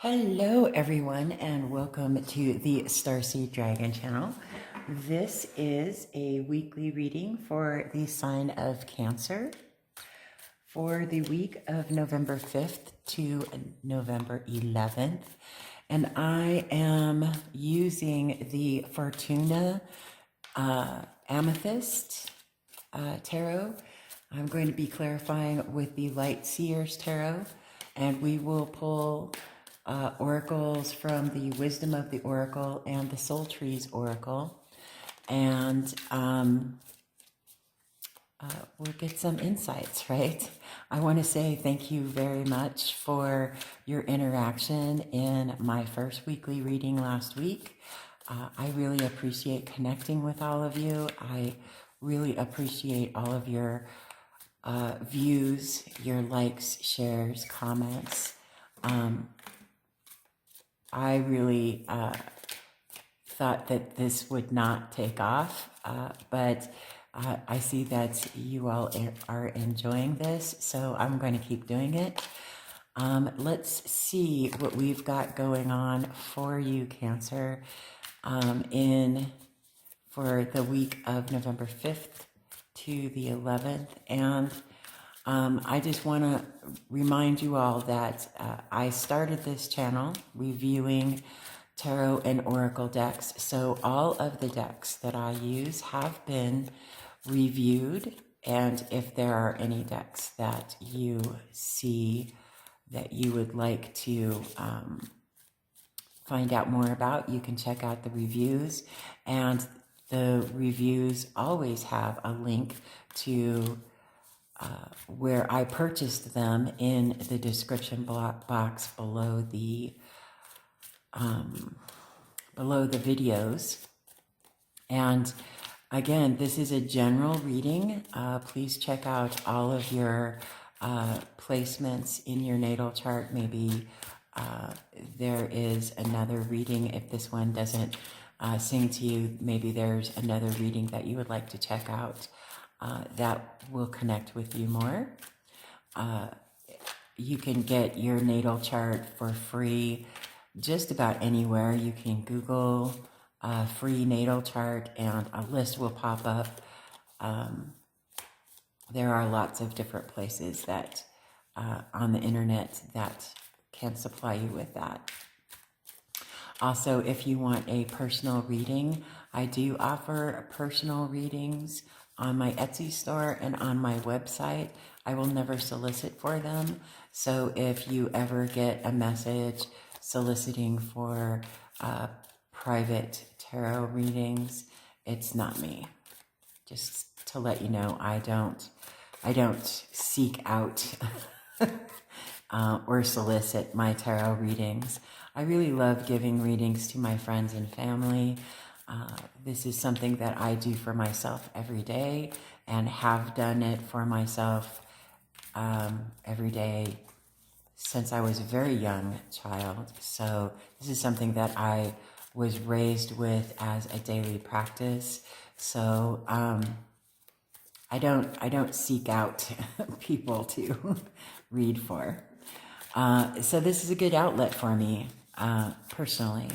Hello, everyone, and welcome to the Starseed Dragon channel. This is a weekly reading for the sign of Cancer for the week of November 5th to November 11th. And I am using the Fortuna Amethyst Tarot. I'm going to be clarifying with the Light Seers Tarot, and we will pull oracles from the Wisdom of the Oracle and the Soul Trees Oracle, and we'll get some insights, right? I want to say thank you very much for your interaction in my first weekly reading last week. I really appreciate connecting with all of you. I really appreciate all of your views, your likes, shares, comments. I really thought that this would not take off, but I see that you all are enjoying this, so I'm going to keep doing it. Let's see what we've got going on for you, Cancer, for the week of November 5th to the 11th. And I just want to remind you all that I started this channel reviewing tarot and oracle decks. So all of the decks that I use have been reviewed. And if there are any decks that you see that you would like to find out more about, you can check out the reviews. And the reviews always have a link to where I purchased them in the description box below the videos. And again, this is a general reading. Please check out all of your placements in your natal chart. Maybe there is another reading. If this one doesn't sing to you, maybe there's another reading that you would like to check out that will connect with you more. You can get your natal chart for free just about anywhere. You can Google free natal chart and a list will pop up. There are lots of different places that on the internet that can supply you with that. Also, if you want a personal reading, I do offer personal readings on my Etsy store and on my website. I will never solicit for them. So if you ever get a message soliciting for private tarot readings, it's not me. Just to let you know, I don't seek out or solicit my tarot readings. I really love giving readings to my friends and family. This is something that I do for myself every day and have done it for myself every day since I was a very young child. So this is something that I was raised with as a daily practice. So I don't seek out people to read for. So this is a good outlet for me personally.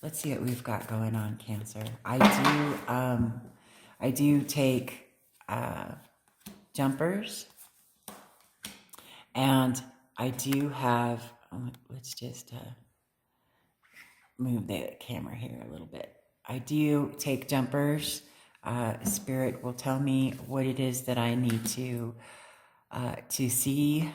Let's see what we've got going on, Cancer. I do take jumpers, and I do have. Let's just move the camera here a little bit. I do take jumpers. Spirit will tell me what it is that I need to see.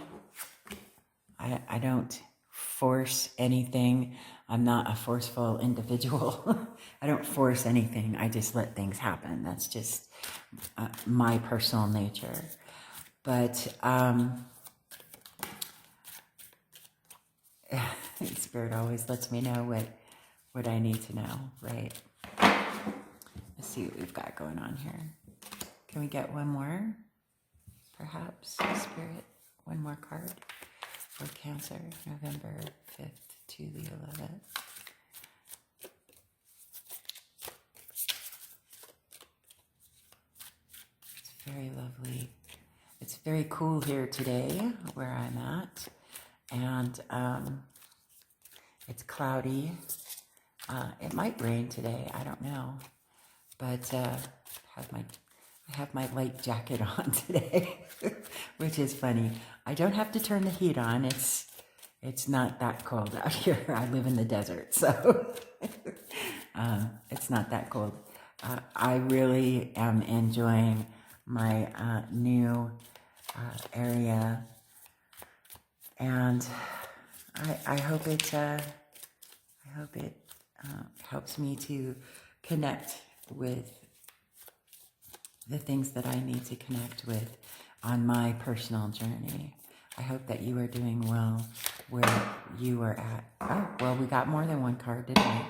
I don't force anything. I'm not a forceful individual. I don't force anything. I just let things happen. That's just my personal nature. But Spirit always lets me know what I need to know, right? Let's see what we've got going on here. Can we get one more? Perhaps, Spirit, one more card for Cancer, November 5th to the 11th. It's very lovely. It's very cool here today where I'm at. And It's cloudy. It might rain today. I don't know. But I have my light jacket on today, which is funny. I don't have to turn the heat on. It's not that cold out here. I live in the desert, so it's not that cold. I really am enjoying my new area, and I hope it helps me to connect with the things that I need to connect with on my personal journey. I hope that you are doing well where you are at. Oh, well, we got more than one card, didn't we?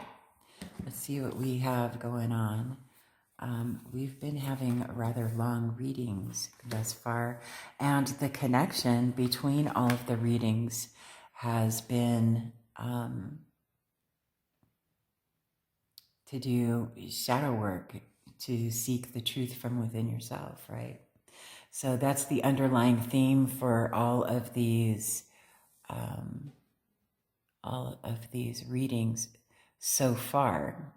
Let's see what we have going on. We've been having rather long readings thus far, and the connection between all of the readings has been to do shadow work, to seek the truth from within yourself, right? So that's the underlying theme for all of these readings so far.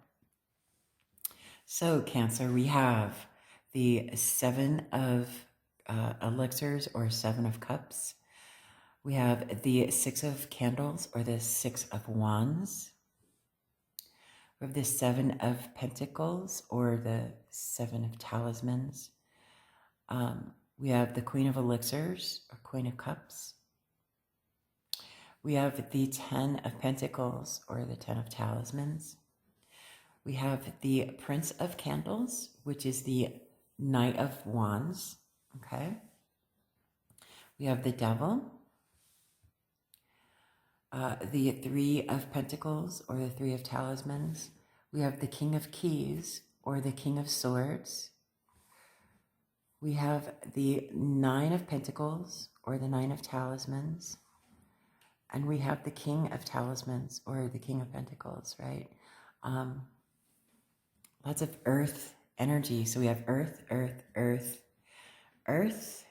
So Cancer, we have the 7 of elixirs or 7 of cups. We have the 6 of candles or the 6 of wands. We have the 7 of pentacles or the 7 of talismans. We have the Queen of elixirs or Queen of cups. We have the 10 of pentacles or the 10 of talismans. We have the Prince of candles, which is the Knight of wands. Okay. We have the Devil. The 3 of pentacles or the 3 of talismans. We have the King of keys or the King of swords. We have the 9 of pentacles or the 9 of talismans. And we have the King of talismans or the King of pentacles, right? Lots of earth energy. So we have earth, earth, earth, earth,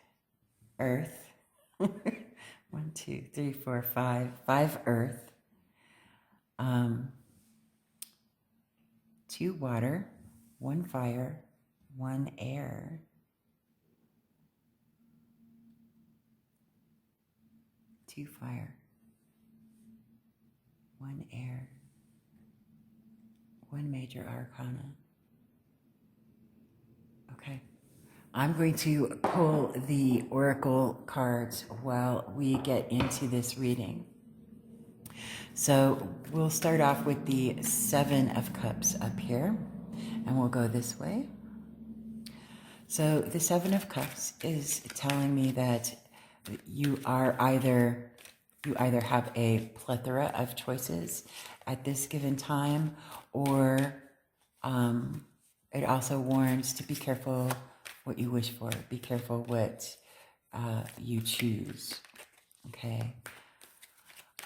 earth. 1, 2, 3, 4, 5. 5 earth. 2 water, 1 fire, 1 air. 2 fire, 1 air, 1 major arcana. Okay. I'm going to pull the oracle cards while we get into this reading. So we'll start off with the 7 of cups up here, and we'll go this way. So the 7 of cups is telling me that you either have a plethora of choices at this given time, or it also warns to be careful what you wish for. Be careful what you choose. Okay.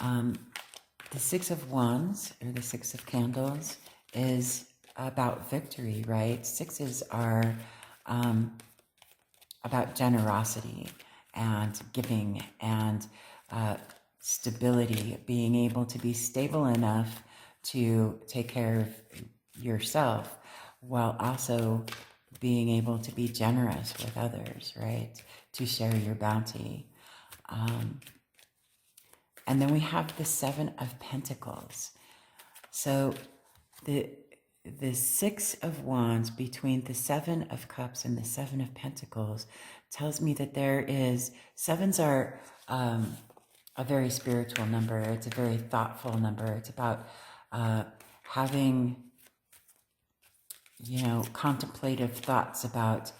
The 6 of wands or the 6 of candles is about victory, right? 6s are about generosity and giving and stability, being able to be stable enough to take care of yourself while also being able to be generous with others, right? To share your bounty. And then we have the 7 of pentacles. So the 6 of wands between the 7 of cups and the 7 of pentacles tells me that there is, 7s are a very spiritual number. It's a very thoughtful number. It's about having, contemplative thoughts about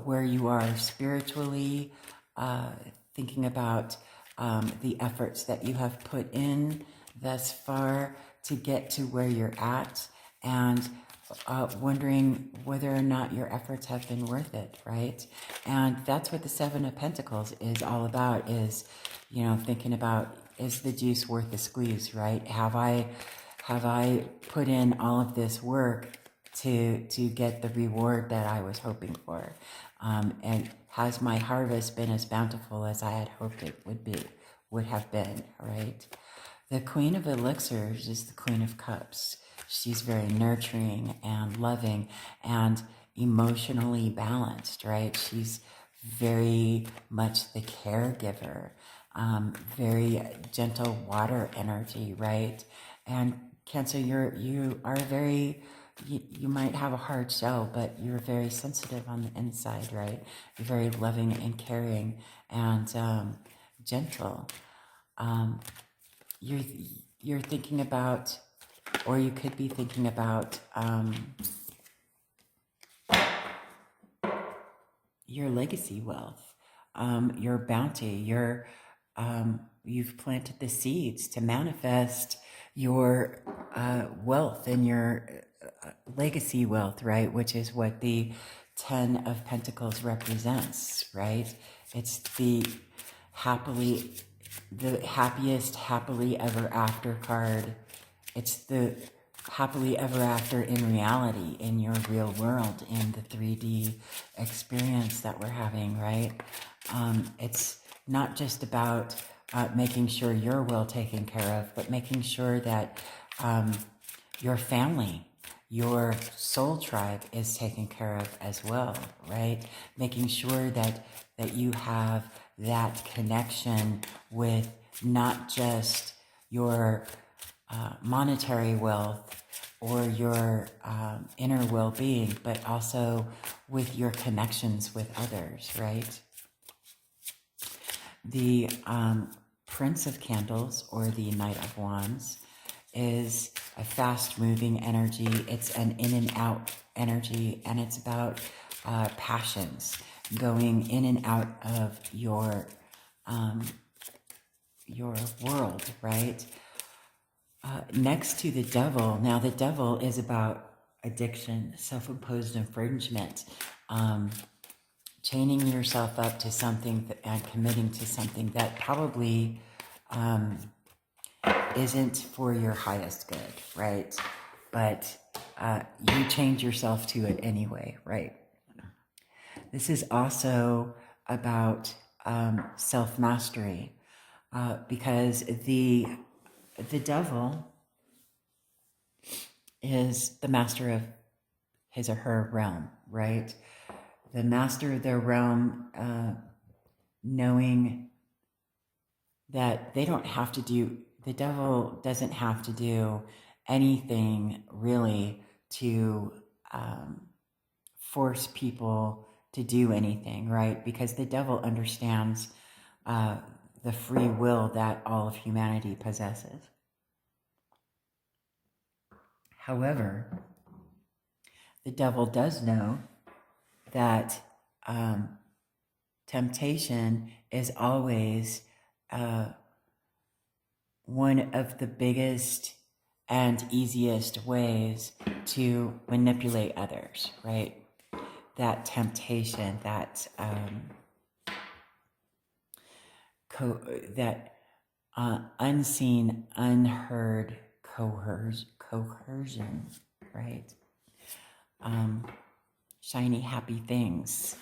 where you are spiritually, thinking about the efforts that you have put in thus far to get to where you're at, and wondering whether or not your efforts have been worth it, right? And that's what the 7 of Pentacles is all about, is, thinking about, is the juice worth the squeeze, right? Have I put in all of this work to get the reward that I was hoping for? And has my harvest been as bountiful as I had hoped it would have been, right? The Queen of Elixirs is the Queen of Cups. She's very nurturing and loving and emotionally balanced, right? She's very much the caregiver, very gentle water energy, right? And Cancer, you are very, you might have a hard shell, but you're very sensitive on the inside, right? You're very loving and caring and gentle. Um, you're you're thinking about, or you could be thinking about your legacy wealth, your bounty, your you've planted the seeds to manifest your wealth and your legacy wealth, right? Which is what the Ten of Pentacles represents, right? It's the happiest happily ever after card. It's the happily ever after in reality, in your real world, in the 3D experience that we're having, right? It's not just about making sure you're well taken care of, but making sure that your family, your soul tribe is taken care of as well, right? Making sure that you have that connection with not just your monetary wealth or your inner well-being, but also with your connections with others, right? The Prince of Candles, or the Knight of Wands, is a fast-moving energy. It's an in and out energy, and it's about passions going in and out of your world, right? Next to the Devil, now the Devil is about addiction, self-imposed infringement, chaining yourself up to something and committing to something that probably isn't for your highest good, right? But you change yourself to it anyway, right? This is also about self-mastery, because the Devil is the master of his or her realm, right? The master of their realm, knowing that they don't have to do, the Devil doesn't have to do anything really to force people to do anything, right? Because the Devil understands the free will that all of humanity possesses. However, the Devil does know that temptation is always one of the biggest and easiest ways to manipulate others, right? That temptation, that unseen, unheard coercion, right? Shiny, happy things.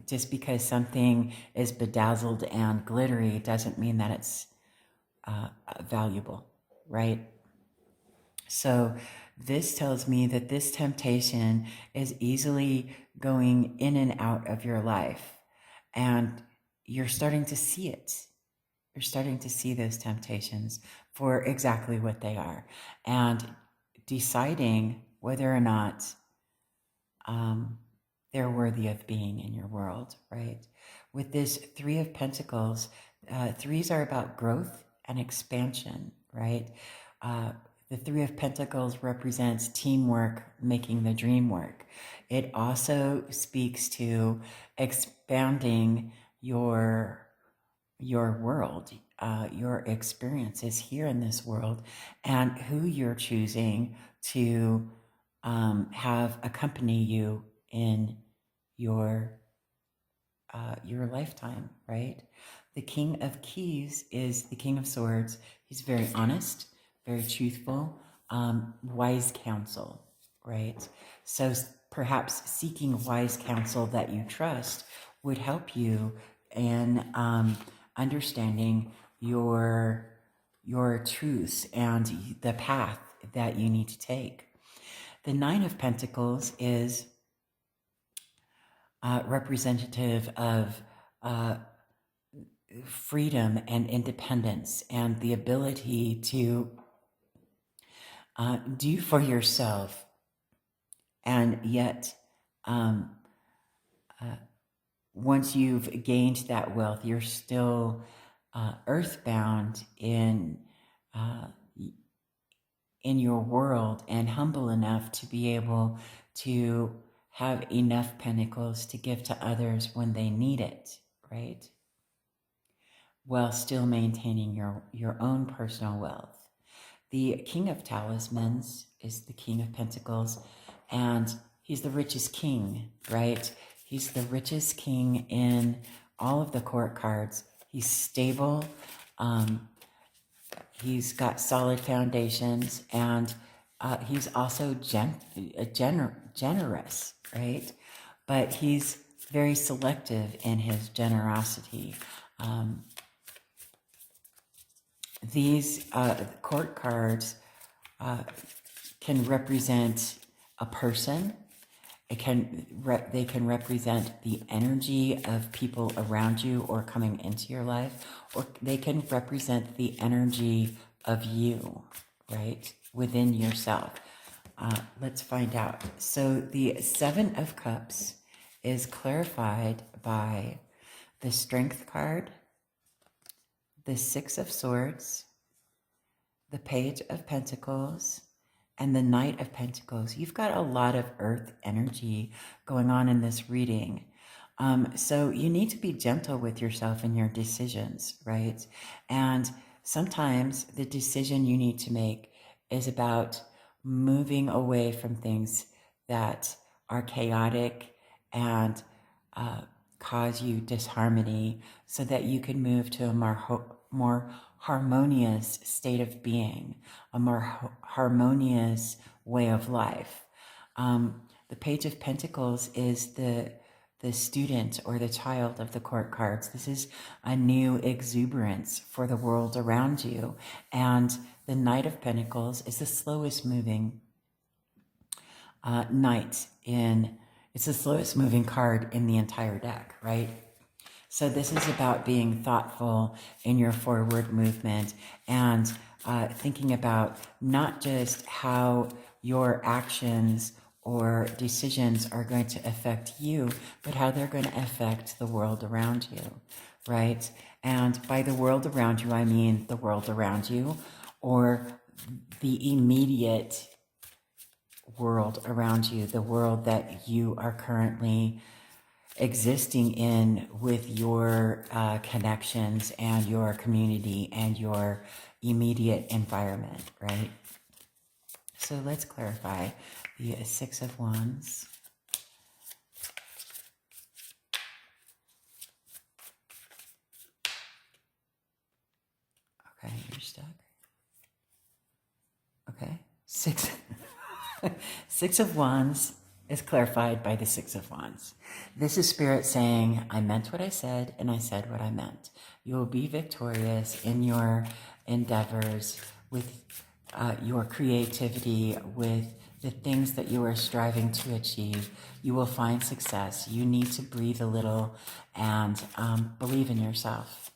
Just because something is bedazzled and glittery doesn't mean that it's valuable, right? So this tells me that this temptation is easily going in and out of your life, and you're starting to see it. You're starting to see those temptations for exactly what they are, and deciding whether or not they're worthy of being in your world, right? With this Three of Pentacles, threes are about growth and expansion, right? The Three of Pentacles represents teamwork, making the dream work. It also speaks to expanding your world, your experiences here in this world, and who you're choosing to have accompany you in your lifetime, right? The King of Keys is the King of Swords. He's very honest, very truthful, wise counsel, right? So perhaps seeking wise counsel that you trust would help you in understanding your your truths and the path that you need to take. The Nine of Pentacles is representative of freedom and independence and the ability to do for yourself, and yet once you've gained that wealth, you're still earthbound in your world and humble enough to be able to have enough pentacles to give to others when they need it, right? While still maintaining your own personal wealth. The King of Talismans is the King of Pentacles, and he's the richest king, right? He's the richest king in all of the court cards. He's stable. He's got solid foundations, and he's also generous, right? But he's very selective in his generosity. These court cards can represent a person. They can represent the energy of people around you or coming into your life, or they can represent the energy of you, right, within yourself. Let's find out. So the Seven of Cups is clarified by the Strength card, the Six of Swords, the Page of Pentacles, and the Knight of Pentacles. You've got a lot of earth energy going on in this reading. So you need to be gentle with yourself in your decisions, right? And sometimes the decision you need to make is about moving away from things that are chaotic and cause you disharmony, so that you can move to a more harmonious state of being, a more harmonious way of life. The Page of Pentacles is the student or the child of the court cards. This is a new exuberance for the world around you. And the Knight of Pentacles is the slowest moving knight it's the slowest moving card in the entire deck, right? So this is about being thoughtful in your forward movement and thinking about not just how your actions or decisions are going to affect you, but how they're going to affect the world around you, right? And by the world around you, I mean the world around you, or the immediate world around you, the world that you are currently existing in with your connections and your community and your immediate environment, right? So let's clarify the Six of Wands. Okay, you're stuck. Okay, Six of Wands is clarified by the Six of Wands. This is Spirit saying, I meant what I said, and I said what I meant. You will be victorious in your endeavors, with your creativity, with the things that you are striving to achieve. You will find success. You need to breathe a little and believe in yourself,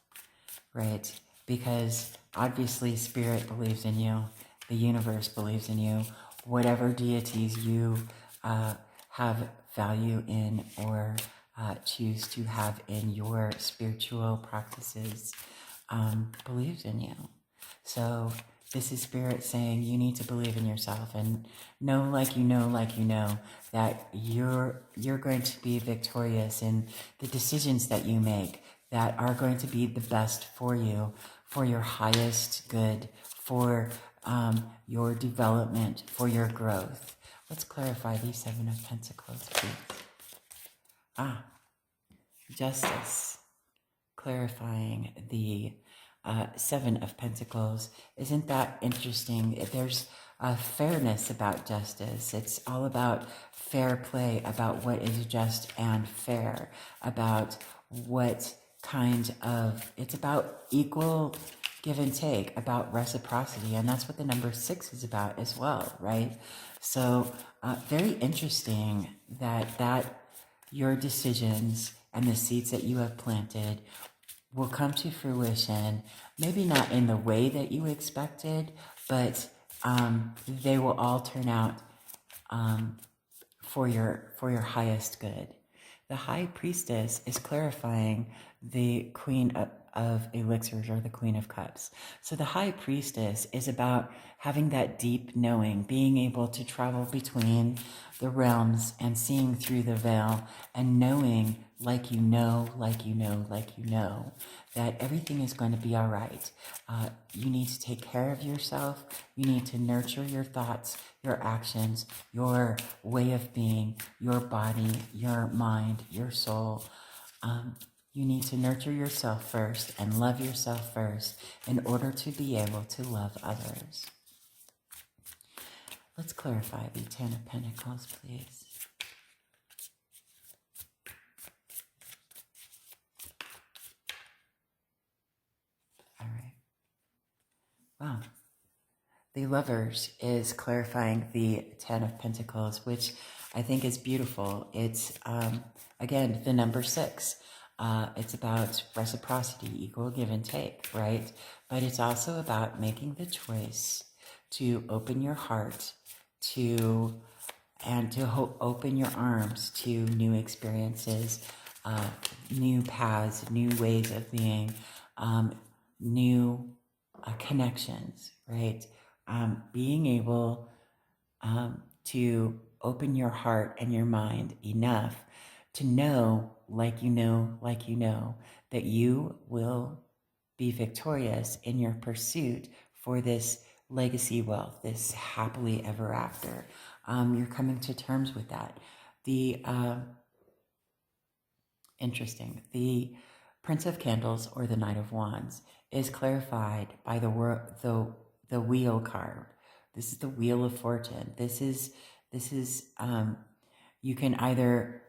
right? Because obviously Spirit believes in you. The universe believes in you. Whatever deities you have value in or choose to have in your spiritual practices believes in you. So this is Spirit saying you need to believe in yourself and know like you know that you're going to be victorious in the decisions that you make that are going to be the best for you, for your highest good, for your development, for your growth. Let's clarify these Seven of Pentacles, please. Justice. Clarifying the Seven of Pentacles. Isn't that interesting? There's a fairness about justice. It's all about fair play, about what is just and fair, about what kind of, it's about equal give and take, about reciprocity. And that's what the number 6 is about as well, right? So very interesting that your decisions and the seeds that you have planted will come to fruition, maybe not in the way that you expected, but they will all turn out for your highest good. The High Priestess is clarifying the Queen of Elixirs, or the Queen of Cups. So the High Priestess is about having that deep knowing, being able to travel between the realms and seeing through the veil and knowing, like you know, that everything is going to be all right. You need to take care of yourself. You need to nurture your thoughts, your actions, your way of being, your body, your mind, your soul. You need to nurture yourself first and love yourself first in order to be able to love others. Let's clarify the 10 of Pentacles, please. All right. Wow. The Lovers is clarifying the 10 of Pentacles, which I think is beautiful. It's, again, the number 6. It's about reciprocity, equal give and take, right? But it's also about making the choice to open your heart to open your arms to new experiences, new paths, new ways of being, new connections, right? Being able to open your heart and your mind enough to know, like you know, that you will be victorious in your pursuit for this legacy wealth, this happily ever after. You're coming to terms with that. The interesting. The Prince of Candles, or the Knight of Wands, is clarified by the Wheel card. This is the Wheel of Fortune. This is you can either,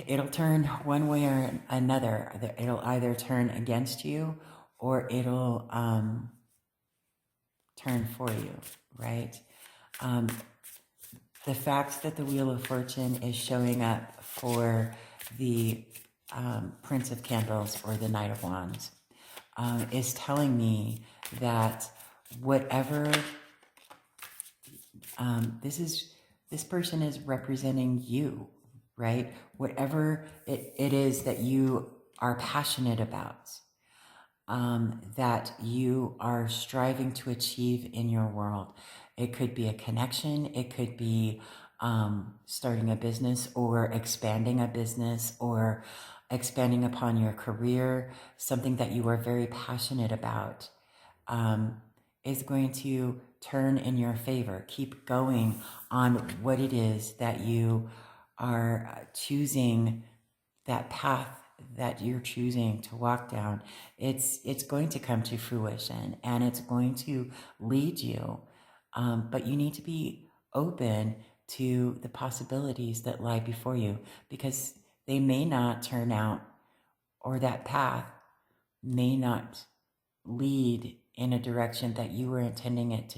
it'll turn one way or another. It'll either turn against you, or it'll turn for you, right? The fact that the Wheel of Fortune is showing up for the Prince of Candles, or the Knight of Wands, is telling me that whatever this person is representing you, right? Whatever it is that you are passionate about, that you are striving to achieve in your world. It could be a connection. It could be starting a business, or expanding a business, or expanding upon your career, something that you are very passionate about, is going to turn in your favor. Keep going on what it is that you are choosing, that path that you're choosing to walk down. It's going to come to fruition, and it's going to lead you. But you need to be open to the possibilities that lie before you, because they may not turn out, or that path may not lead in a direction that you were intending it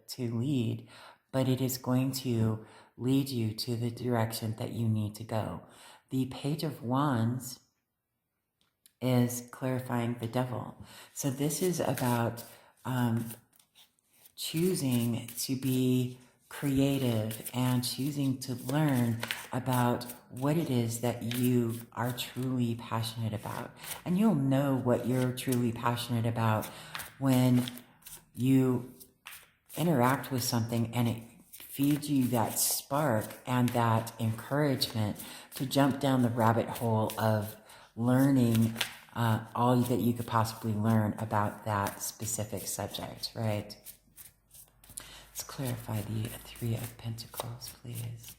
to lead, but it is going to lead you to the direction that you need to go. The Page of Wands is clarifying the Devil. So this is about choosing to be creative and choosing to learn about what it is that you are truly passionate about. And you'll know what you're truly passionate about when you interact with something and it feeds you that spark and that encouragement to jump down the rabbit hole of learning all that you could possibly learn about that specific subject, right? Let's clarify the 3 of Pentacles, please.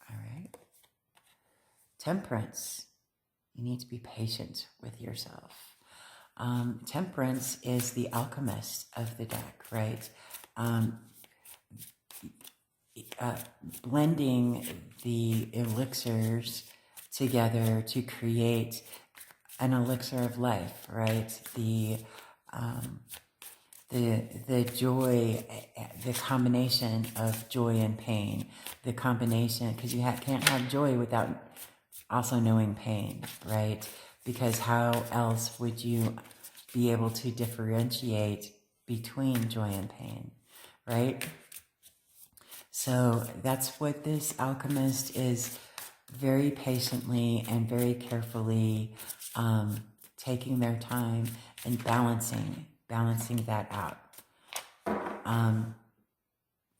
All right. Temperance. You need to be patient with yourself. Temperance is the alchemist of the deck, right? blending the elixirs together to create an elixir of life, right? The joy, the combination of joy and pain, the combination, because you can't have joy without also knowing pain, right? Because how else would you be able to differentiate between joy and pain, right? So that's what this alchemist is very patiently and very carefully taking their time and balancing that out.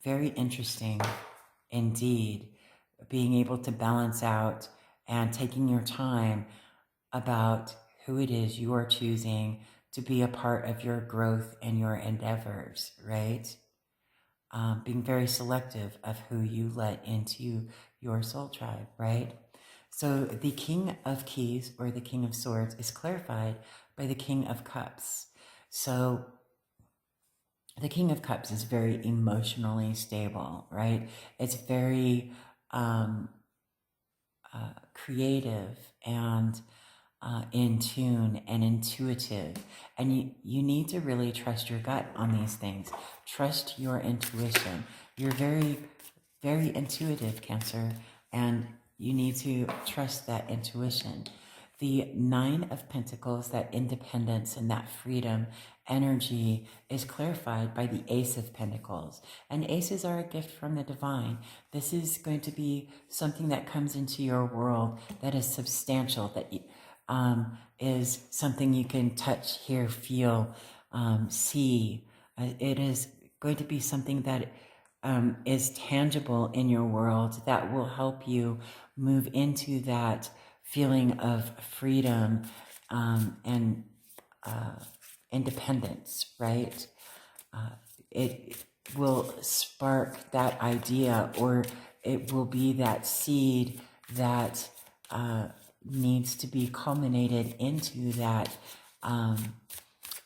Very interesting indeed, being able to balance out and taking your time about who it is you are choosing to be a part of your growth and your endeavors, right? Being very selective of who you let into your soul tribe, right? So the King of Keys, or the King of Swords, is clarified by the King of Cups. So the King of Cups is very emotionally stable, right? It's very creative and in tune and intuitive. And you need to really trust your gut on these things. Trust your intuition. You're very, very intuitive, Cancer, and you need to trust that intuition. The Nine of Pentacles, that independence and that freedom energy, is clarified by the Ace of Pentacles. And aces are a gift from the divine. This is going to be something that comes into your world that is substantial, that is something you can touch, hear, feel, see. It is going to be something that is tangible in your world that will help you move into that feeling of freedom and independence, right? It will spark that idea, or it will be that seed that needs to be culminated into that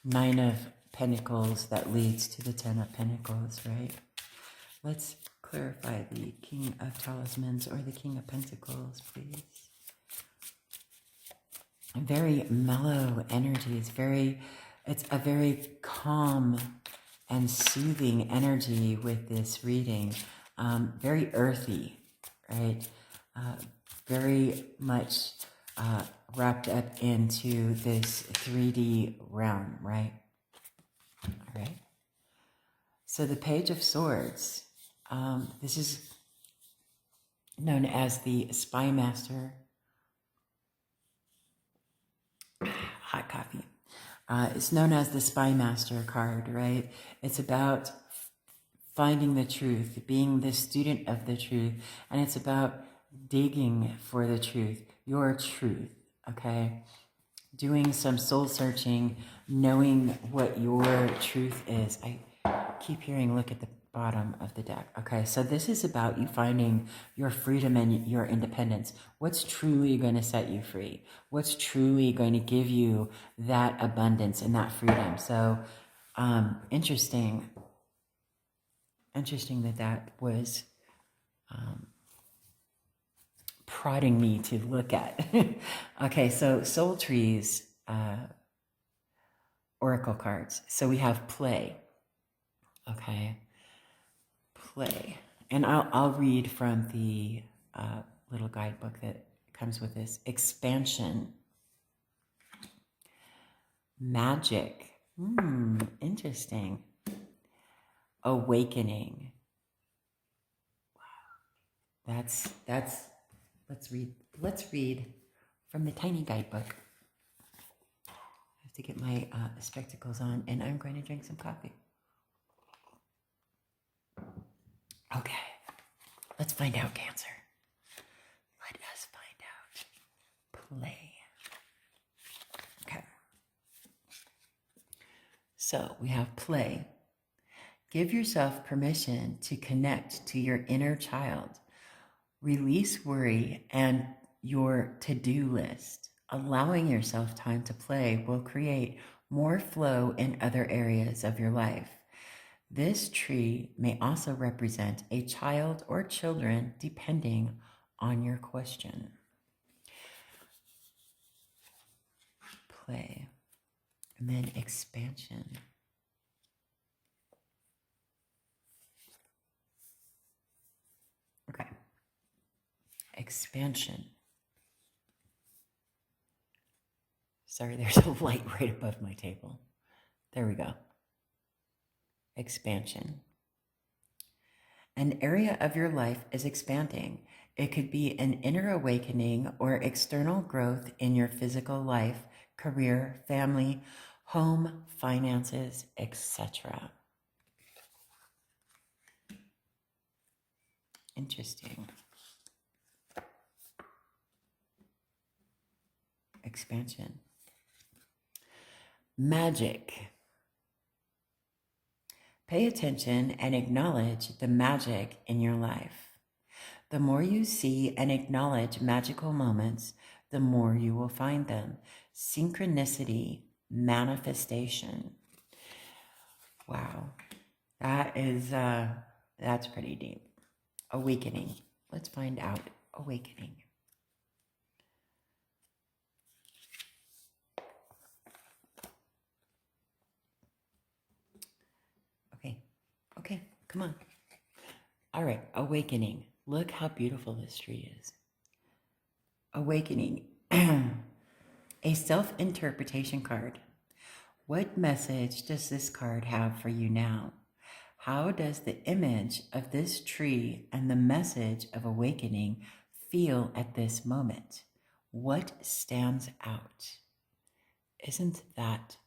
Nine of Pentacles that leads to the Ten of Pentacles, right? Let's clarify the King of Talismans, or the King of Pentacles, please. Very mellow energy. It's a very calm and soothing energy with this reading. Very earthy, right? Very much wrapped up into this 3D realm, right? All right. So the Page of Swords. This is known as the Spy Master. Hot coffee. It's known as the Spy Master card, right? It's about finding the truth, being the student of the truth, and it's about digging for the truth, your truth, okay? Doing some soul searching, knowing what your truth is. I keep hearing, look at the bottom of the deck. Okay, so this is about you finding your freedom and your independence. What's truly going to set you free? What's truly going to give you that abundance and that freedom? So, interesting that was prodding me to look at. Okay, so Soul Trees Oracle cards. So we have play. Okay, play. And I'll read from the little guidebook that comes with this. Expansion. Magic. Interesting. Awakening. Wow. That's let's read from the tiny guidebook. I have to get my spectacles on, and I'm going to drink some coffee. Okay, let's find out, Cancer. Let us find out. Play. Okay. So we have play. Give yourself permission to connect to your inner child. Release worry and your to-do list. Allowing yourself time to play will create more flow in other areas of your life. This tree may also represent a child or children, depending on your question. Play. And then expansion. Okay. Expansion. Sorry, there's a light right above my table. There we go. Expansion. An area of your life is expanding. It could be an inner awakening or external growth in your physical life, career, family, home, finances, etc. Interesting. Expansion. Magic. Pay attention and acknowledge the magic in your life. The more you see and acknowledge magical moments, the more you will find them. Synchronicity, manifestation. Wow, that's pretty deep. Awakening. Let's find out. Awakening. Okay, come on. All right, awakening. Look how beautiful this tree is. Awakening. A self-interpretation card. What message does this card have for you now? How does the image of this tree and the message of awakening feel at this moment? What stands out? Isn't that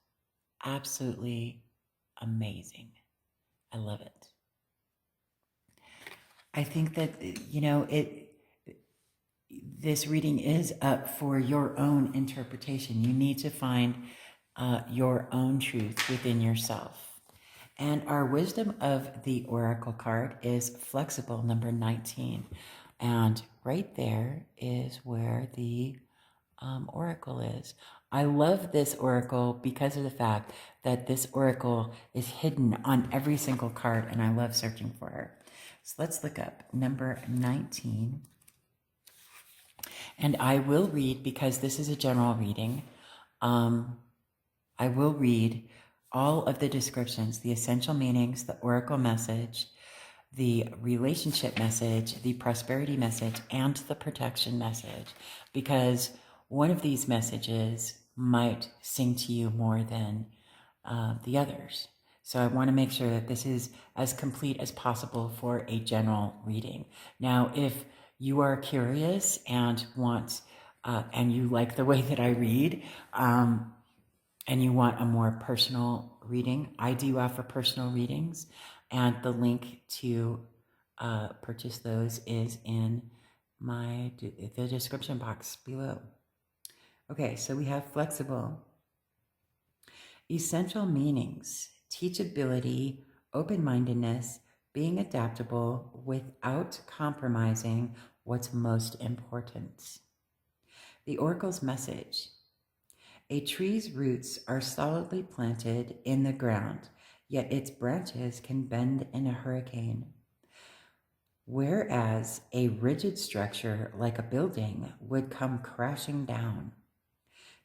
absolutely amazing? I love it. I think that, this reading is up for your own interpretation. You need to find your own truth within yourself. And our wisdom of the oracle card is flexible, number 19. And right there is where the oracle is. I love this oracle because of the fact that this oracle is hidden on every single card, and I love searching for her. So let's look up number 19. And I will read, because this is a general reading, I will read all of the descriptions, the essential meanings, the oracle message, the relationship message, the prosperity message, and the protection message, because one of these messages might sing to you more than the others. So I want to make sure that this is as complete as possible for a general reading. Now, if you are curious and want, and you like the way that I read, and you want a more personal reading, I do offer personal readings, and the link to purchase those is in the description box below. Okay, so we have flexible. Essential meanings: teachability, open-mindedness, being adaptable without compromising what's most important. The oracle's message: a tree's roots are solidly planted in the ground, yet its branches can bend in a hurricane. Whereas a rigid structure like a building would come crashing down.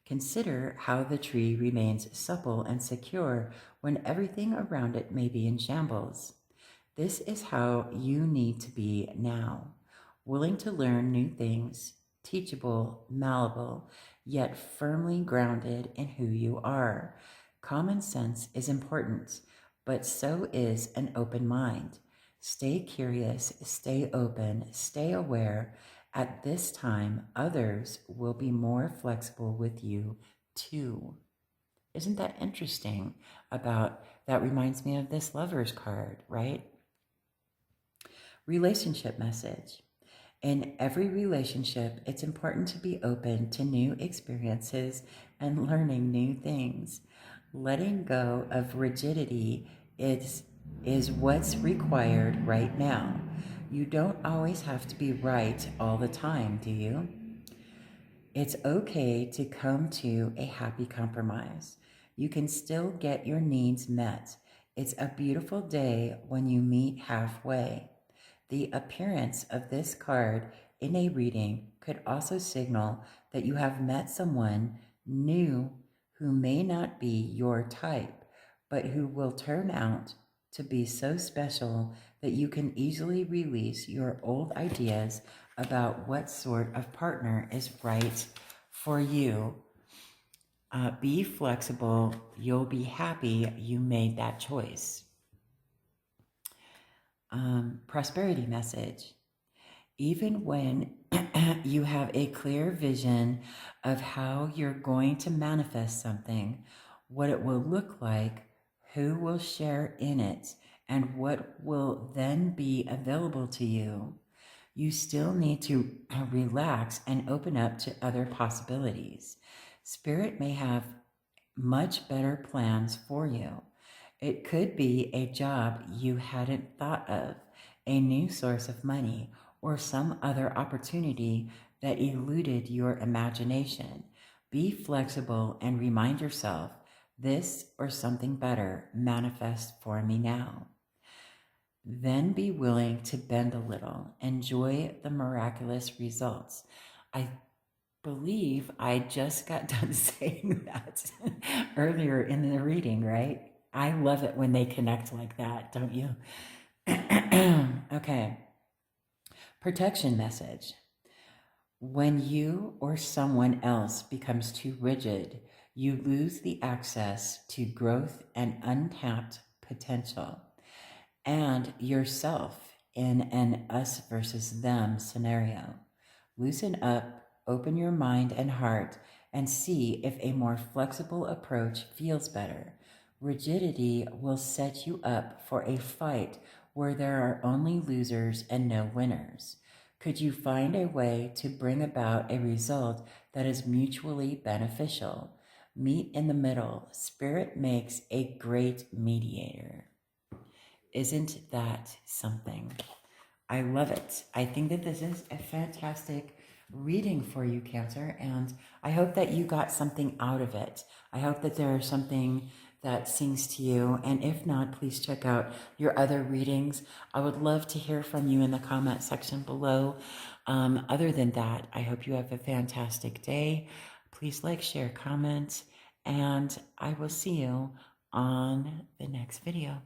Consider how the tree remains supple and secure when everything around it may be in shambles. This is how you need to be now, willing to learn new things, teachable, malleable, yet firmly grounded in who you are. Common sense is important, but so is an open mind. Stay curious, stay open, stay aware. At this time, others will be more flexible with you too. Isn't that interesting? That reminds me of this Lover's card, right? Relationship message. In every relationship, it's important to be open to new experiences and learning new things. Letting go of rigidity is what's required right now. You don't always have to be right all the time, do you? It's okay to come to a happy compromise. You can still get your needs met, It's a beautiful day when you meet halfway. The appearance of this card in a reading could also signal that you have met someone new who may not be your type, but who will turn out to be so special that you can easily release your old ideas about what sort of partner is right for you. Be flexible. You'll be happy you made that choice. Prosperity message. Even when you have a clear vision of how you're going to manifest something, what it will look like, who will share in it, and what will then be available to you, you still need to relax and open up to other possibilities. Spirit may have much better plans for you. It could be a job you hadn't thought of, a new source of money, or some other opportunity that eluded your imagination. Be flexible and remind yourself, this or something better manifests for me now. Then be willing to bend a little. Enjoy the miraculous results. I believe I just got done saying that earlier in the reading, right? I love it when they connect like that, don't you? Okay. Protection message. When you or someone else becomes too rigid, you lose the access to growth and untapped potential, and yourself in an us versus them scenario. Loosen up, open your mind and heart, and see if a more flexible approach feels better. Rigidity will set you up for a fight where there are only losers and no winners. Could you find a way to bring about a result that is mutually beneficial? Meet in the middle. Spirit makes a great mediator. Isn't that something? I love it. I think that this is a fantastic reading for you, Cancer, and I hope that you got something out of it. I hope that there is something that sings to you, and if not, please check out your other readings. I would love to hear from you in the comment section below. Other than that, I hope you have a fantastic day. Please like, share, comment, and I will see you on the next video.